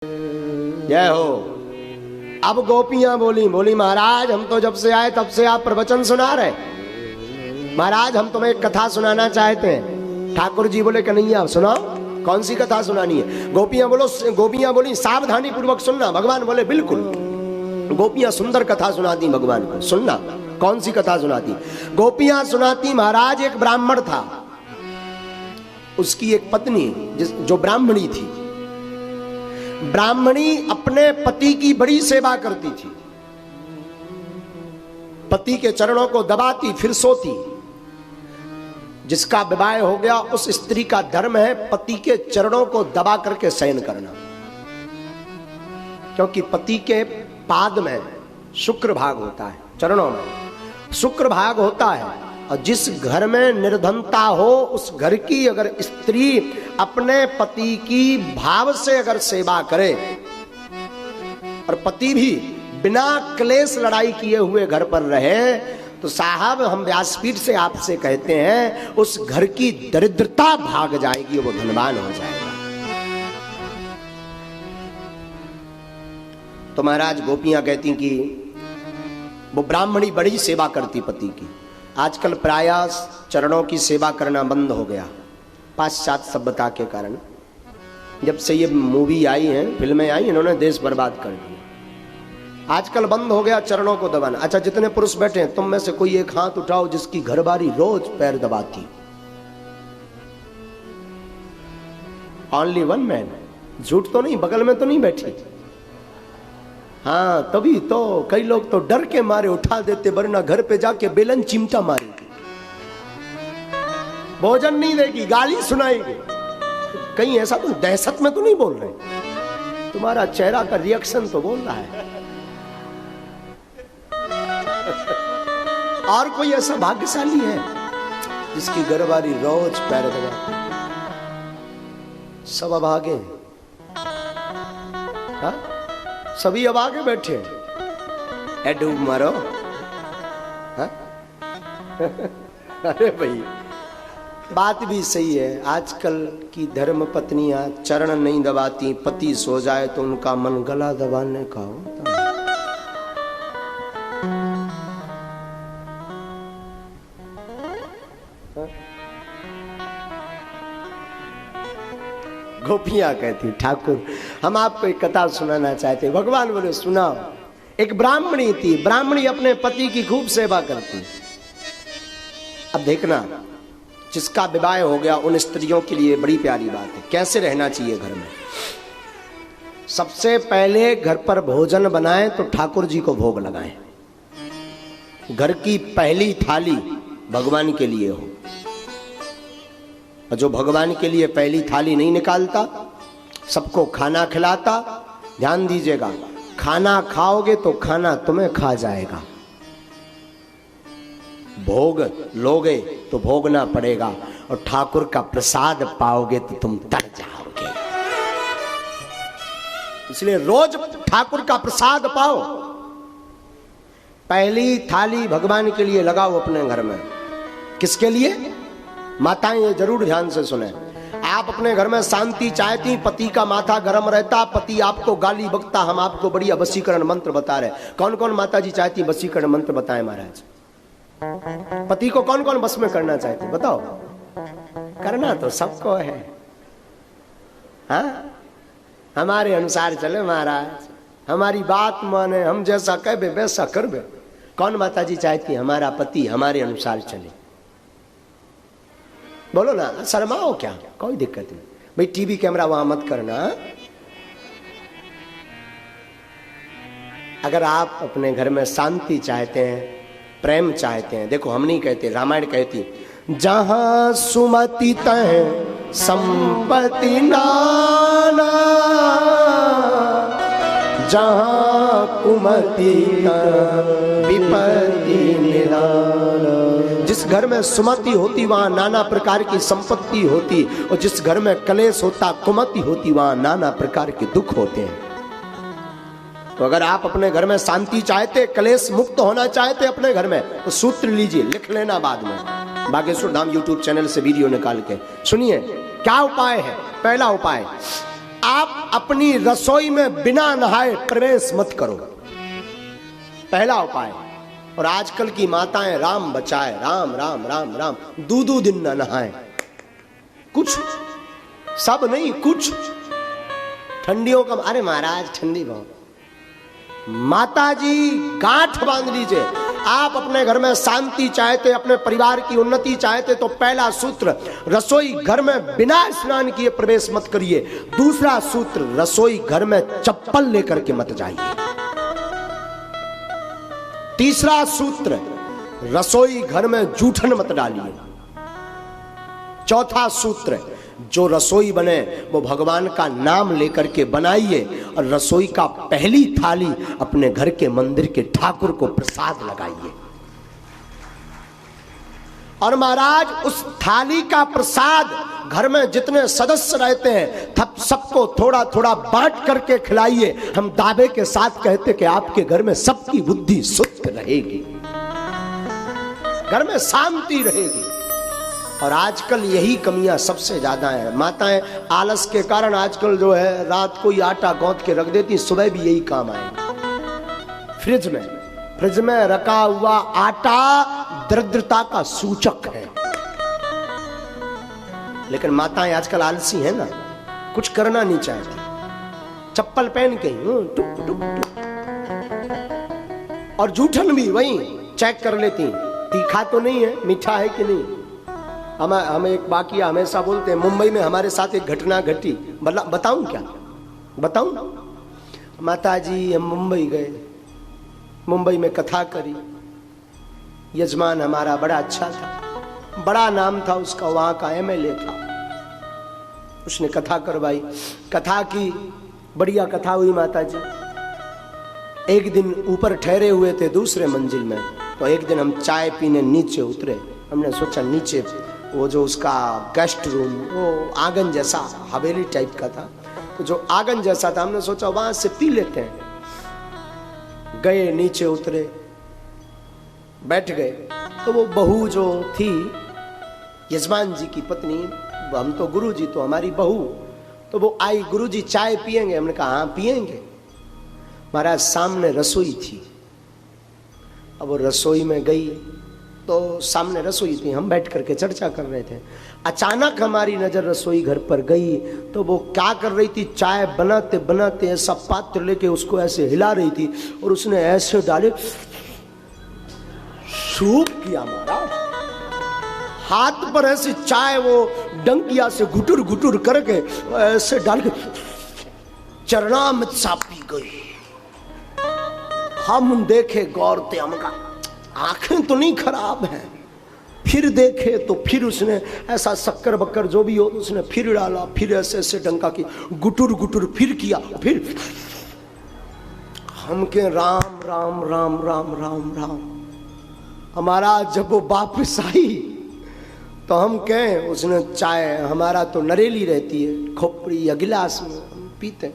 जय हो। अब गोपियां बोली महाराज हम तो जब से आए तब से आप प्रवचन सुना रहे, महाराज हम तुम्हें एक कथा सुनाना चाहते हैं। ठाकुर जी बोले कन्हैया सुनाओ, कौन सी कथा सुनानी है? गोपियां बोली सावधानी पूर्वक सुनना। भगवान बोले बिल्कुल। गोपियां सुंदर कथा सुनाती भगवान को, सुनना कौन सी कथा सुनाती। गोपियां सुनाती महाराज एक ब्राह्मण था, उसकी एक पत्नी जो ब्राह्मणी थी। ब्राह्मणी अपने पति की बड़ी सेवा करती थी, पति के चरणों को दबाती फिर सोती। जिसका विवाह हो गया उस स्त्री का धर्म है पति के चरणों को दबा करके शयन करना, क्योंकि पति के पाद में शुक्र भाग होता है, चरणों में शुक्र भाग होता है। और जिस घर में निर्धनता हो उस घर की अगर स्त्री अपने पति की भाव से अगर सेवा करे और पति भी बिना क्लेश लड़ाई किए हुए घर पर रहे, तो साहब हम व्यासपीठ से आपसे कहते हैं उस घर की दरिद्रता भाग जाएगी, वो धनवान हो जाएगा। तो महाराज गोपियां कहती कि वो ब्राह्मणी बड़ी सेवा करती पति की। आजकल प्रायः चरणों की सेवा करना बंद हो गया पाश्चात्य सभ्यता के कारण। जब से ये मूवी आई है, फिल्में आई, इन्होंने देश बर्बाद कर दिया। आजकल बंद हो गया चरणों को दबाना। अच्छा जितने पुरुष बैठे हैं तुम में से कोई एक हाथ उठाओ जिसकी घरवाली रोज पैर दबाती। ओनली वन मैन, झूठ तो नहीं, बगल में तो नहीं बैठी। हाँ तभी तो कई लोग तो डर के मारे उठा देते, वरना घर पे जाके बेलन चिमटा मारेगी, भोजन नहीं देगी, गाली सुनाएगी। कहीं ऐसा तो दहशत में तो नहीं बोल रहे, तुम्हारा चेहरा का रिएक्शन तो बोल रहा है। और कोई ऐसा भाग्यशाली है जिसकी घरवाली रोज पैर दबाती? सब अब आगे, हाँ सभी अब आगे बैठे डूब मारो। हाँ? अरे भाई बात भी सही है। आजकल की धर्म पत्नियां चरण नहीं दबाती, पति सो जाए तो उनका मन गला दबाने का होता है। गोपियां कहती ठाकुर हम आपको एक कथा सुनाना चाहते हैं। भगवान बोले सुनाओ। एक ब्राह्मणी थी, ब्राह्मणी अपने पति की खूब सेवा करती। अब देखना जिसका विवाह हो गया उन स्त्रियों के लिए बड़ी प्यारी बात है, कैसे रहना चाहिए घर में। सबसे पहले घर पर भोजन बनाएं तो ठाकुर जी को भोग लगाएं। घर की पहली थाली भगवान के लिए हो। और जो भगवान के लिए पहली थाली नहीं निकालता, सबको खाना खिलाता, ध्यान दीजिएगा खाना खाओगे तो खाना तुम्हें खा जाएगा। भोग लोगे तो भोगना पड़ेगा, और ठाकुर का प्रसाद पाओगे तो तुम तर जाओगे। इसलिए रोज ठाकुर का प्रसाद पाओ। पहली थाली भगवान के लिए लगाओ अपने घर में। किसके लिए? माताएं ये जरूर ध्यान से सुने। आप अपने घर में शांति चाहती, पति का माथा गर्म रहता, पति आपको गाली बकता, हम आपको बढ़िया वशीकरण मंत्र बता रहे। कौन कौन माता जी चाहती वशीकरण मंत्र बताएं महाराज? पति को कौन कौन बस में करना चाहती बताओ? करना तो सबको है, हाँ हमारे अनुसार चले महाराज, हमारी बात माने, हम जैसा कहबे वैसा करबे। कौन माता जी चाहती हमारा पति हमारे अनुसार चले? बोलो ना, शर्माओ क्या, कोई दिक्कत नहीं भाई। टीवी कैमरा वहां मत करना। अगर आप अपने घर में शांति चाहते हैं, प्रेम चाहते हैं, देखो हम नहीं कहते, रामायण कहती जहां सुमति तह संपत्ति नाना, जहां कुमति विपत्ति निराला। जिस घर में सुमति होती वहां नाना प्रकार की संपत्ति होती, और जिस घर में कलेश होता, कुमति होती, वहां नाना प्रकार के दुख होते हैं। तो अगर आप अपने घर में शांति चाहते, कलेश मुक्त होना चाहते अपने घर में, तो सूत्र लीजिए, लिख लेना बाद में। बागेश्वर धाम यूट्यूब चैनल से वीडियो निकाल के सुनिए क्या उपाय है। पहला उपाय, आप अपनी रसोई में बिना नहाए प्रवेश मत करो, पहला उपाय। और आजकल की माताएं राम बचाए, राम राम राम राम, दो दिन न नहाए, कुछ सब नहीं कुछ। ठंडियों का, अरे महाराज ठंडी बहुत, माता जी गांठ बांध लीजिए। आप अपने घर में शांति चाहते, अपने परिवार की उन्नति चाहते, तो पहला सूत्र, रसोई घर में बिना स्नान किए प्रवेश मत करिए। दूसरा सूत्र, रसोई घर में चप्पल लेकर के मत जाइए। तीसरा सूत्र, रसोई घर में जूठन मत डालिए। चौथा सूत्र, जो रसोई बने वो भगवान का नाम लेकर के बनाइए, और रसोई का पहली थाली अपने घर के मंदिर के ठाकुर को प्रसाद लगाइए। और महाराज उस थाली का प्रसाद घर में जितने सदस्य रहते हैं तब सबको थोड़ा थोड़ा बांट करके खिलाइए। हम दावे के साथ कहते कि आपके घर में सबकी बुद्धि शुद्ध रहेगी, घर में शांति रहेगी। और आजकल यही कमियां सबसे ज्यादा है। माताएं आलस के कारण आजकल जो है रात को ही आटा गौंथ के रख देती, सुबह भी यही काम आएगा। फ्रिज में रखा हुआ आटा दरिद्रता का सूचक है। लेकिन माताएं आजकल आलसी है ना, कुछ करना नहीं चाहती, चप्पल पहन के टुक टुक टुक। और जूठन भी वही चेक कर लेती, तीखा तो नहीं है, मीठा है कि नहीं। हम एक वाकया हमेशा बोलते हैं, मुंबई में हमारे साथ एक घटना घटी, बताऊं क्या, बताऊं। माता जी हम मुंबई गए, मुंबई में कथा करी। यजमान हमारा बड़ा अच्छा था, बड़ा नाम था उसका, वहां का एमएलए था। उसने कथा करवाई, कथा की, बढ़िया कथा हुई माता जी। एक दिन ऊपर ठहरे हुए थे दूसरे मंजिल में, तो एक दिन हम चाय पीने नीचे उतरे। हमने सोचा नीचे वो जो उसका गेस्ट रूम, वो आंगन जैसा हवेली टाइप का था, तो जो आंगन जैसा था, हमने सोचा वहां से पी लेते हैं। गए, नीचे उतरे, बैठ गए। तो वो बहू जो थी यजमान जी की पत्नी, हम तो गुरु जी तो हमारी बहू, तो वो आई, गुरु जी चाय पिएंगे? हमने कहा हाँ पिएंगे। महाराज सामने रसोई थी। अब वो रसोई में गई तो सामने रसोई थी, हम बैठ करके चर्चा कर रहे थे। अचानक हमारी नजर रसोई घर पर गई, तो वो क्या कर रही थी, चाय बनाते बनाते ऐसा पात्र लेके उसको ऐसे हिला रही थी, और उसने ऐसे डाले, सूप किया महाराज, हाथ पर ऐसे चाय वो डंकिया से घुटुर घुटुर करके ऐसे डाल के चरणामृत सा पी गई। हम देखे गौर से, हमका आंखें तो नहीं खराब हैं। फिर देखे तो फिर उसने ऐसा शक्कर बक्कर जो भी हो उसने फिर डाला, फिर ऐसे ऐसे डंका की, गुटुर गुटुर फिर किया, फिर हम के राम राम राम राम राम राम। हमारा जब वो वापस आई तो हम कहें, उसने चाय, हमारा तो नरेली रहती है खोपड़ी या गिलास में हम पीते,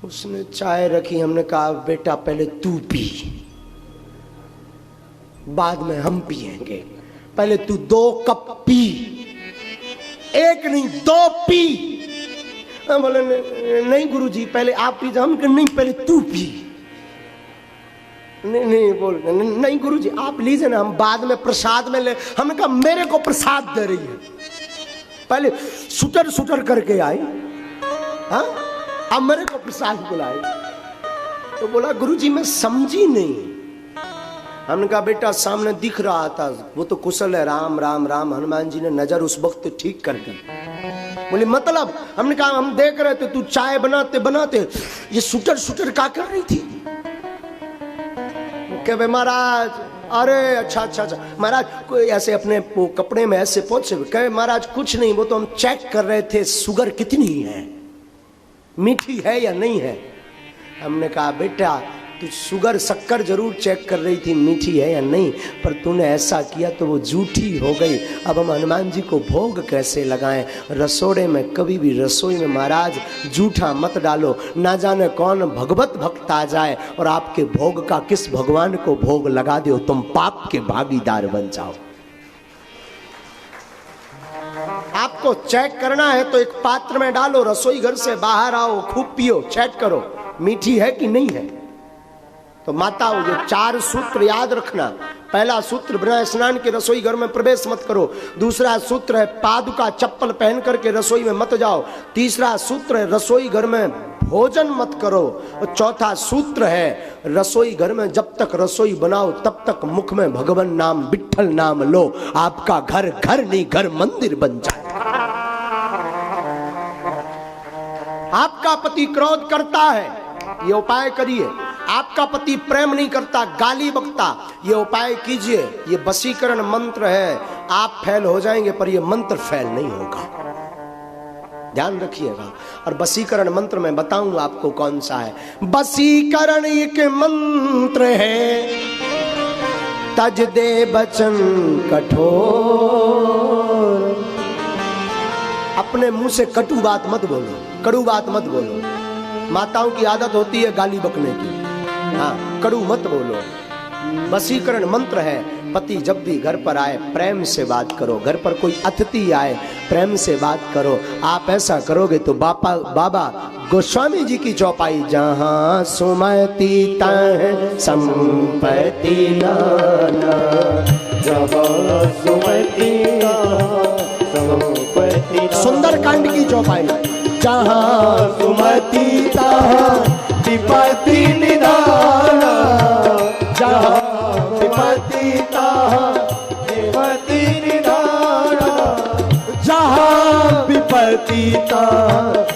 उसने चाय रखी। हमने कहा बेटा पहले तू पी, बाद में हम पिएंगे, पहले तू 2 कप पी, 1 नहीं 2 पी। बोले नहीं गुरुजी पहले आप पी। हम कहे नहीं पहले तू पी। नहीं बोल नहीं गुरुजी आप लीजिए ना, हम बाद में प्रसाद में ले। हमने कहा मेरे को प्रसाद दे रही है, पहले सुटर सुटर करके आई, हाँ अब मेरे को प्रसाद बुलाई। तो बोला गुरुजी मैं समझी नहीं। हमने कहा बेटा सामने दिख रहा था, वो तो कुशल है, राम राम राम, हनुमान जी ने नजर उस वक्त ठीक कर दी। बोले मतलब? हमने कहा हम देख रहे थे तू चाय बनाते बनाते ये सुटर सुटर क्या कर रही थी। कहे महाराज अरे अच्छा अच्छा अच्छा महाराज, कोई ऐसे अपने कपड़े में ऐसे पहुंचे। कहे महाराज कुछ नहीं, वो तो हम चेक कर रहे थे शुगर कितनी है, मीठी है या नहीं है। हमने कहा बेटा तू शुगर शक्कर जरूर चेक कर रही थी, मीठी है या नहीं, पर तूने ऐसा किया तो वो झूठी हो गई। अब हम हनुमान जी को भोग कैसे लगाएं। रसोड़े में कभी भी, रसोई में महाराज झूठा मत डालो, ना जाने कौन भगवत भक्त आ जाए और आपके भोग का किस भगवान को भोग लगा दो, तुम पाप के भागीदार बन जाओ। आपको इसको चेक करना है तो एक पात्र में डालो, रसोई घर से बाहर आओ, खूब पियो, चेक करो मीठी है कि नहीं है। तो माताओं, ये 4 सूत्र याद रखना। पहला सूत्र, बिना स्नान के रसोई घर में प्रवेश मत करो। दूसरा सूत्र है, पादुका चप्पल पहन करके रसोई में मत जाओ। तीसरा सूत्र है, रसोई घर में भोजन मत करो। और चौथा सूत्र है, रसोई घर में जब तक रसोई बनाओ तब तक मुख में भगवान नाम, विठ्ठल नाम लो। आपका घर घर नहीं, घर मंदिर बन जाए। आपका पति क्रोध करता है, ये उपाय करिए। आपका पति प्रेम नहीं करता, गाली बकता, ये उपाय कीजिए। ये वशीकरण मंत्र है। आप फेल हो जाएंगे पर ये मंत्र फेल नहीं होगा, ध्यान रखिएगा। और वशीकरण मंत्र में बताऊंगा आपको कौन सा है। वशीकरण एक मंत्र है, तज दे बचन कठोर। अपने मुंह से कटु बात मत बोलो, कड़ू बात मत बोलो। माताओं की आदत होती है गाली बकने की, हाँ, कड़ू मत बोलो। वशीकरण मंत्र है, पति जब भी घर पर आए प्रेम से बात करो। घर पर कोई अतिथि आए प्रेम से बात करो। आप ऐसा करोगे तो बाबा गोस्वामी जी की चौपाई, जहाँ सुमति तह संपत्ति नाना, जहाँ सुमति संपत्ति। सुंदरकांड की चौपाई, जहाँ सुमति तह विपत्ति निधान, जहाँ विपत्ति तहाँ विपत्ति निधान, जहाँ विपत्ति तहाँ